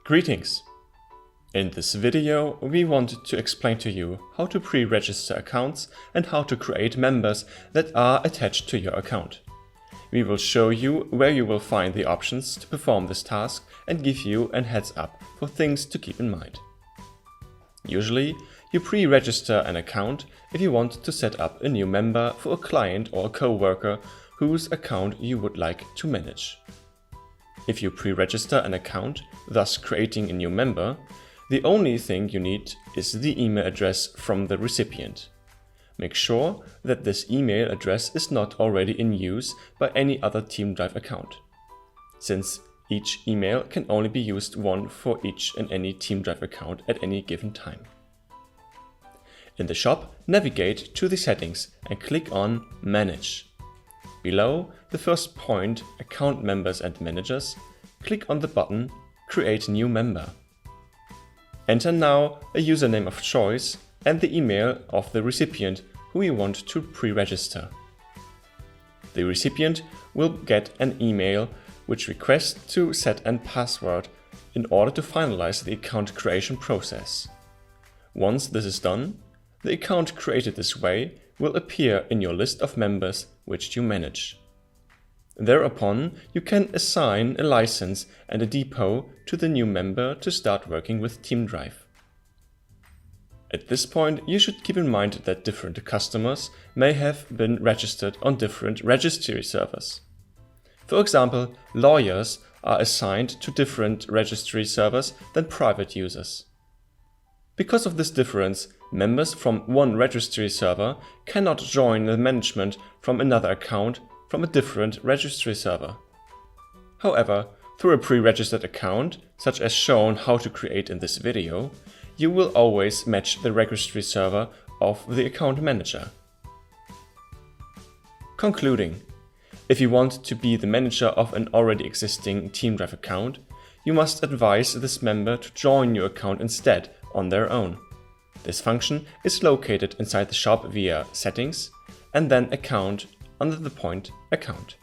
Greetings! In this video, we want to explain to you how to pre-register accounts and how to create members that are attached to your account. We will show you where you will find the options to perform this task and give you a heads up for things to keep in mind. Usually, you pre-register an account if you want to set up a new member for a client or a co-worker whose account you would like to manage. If you pre-register an account, thus creating a new member, the only thing you need is the email address from the recipient. Make sure that this email address is not already in use by any other TeamDrive account, since each email can only be used one for each and any TeamDrive account at any given time. In the shop, navigate to the settings and click on Manage. Below the first point, Account Members and Managers, click on the button Create New Member. Enter now a username of choice and the email of the recipient who you want to pre-register. The recipient will get an email which requests to set a password in order to finalize the account creation process. Once this is done, the account created this way will appear in your list of members which you manage. Thereupon, you can assign a license and a depot to the new member to start working with TeamDrive. At this point, you should keep in mind that different customers may have been registered on different registry servers. For example, lawyers are assigned to different registry servers than private users. Because of this difference, members from one registry server cannot join the management from another account from a different registry server. However, through a pre-registered account, such as shown how to create in this video, you will always match the registry server of the account manager. Concluding, if you want to be the manager of an already existing TeamDrive account, you must advise this member to join your account instead on their own. This function is located inside the shop via Settings and then Account under the point Account.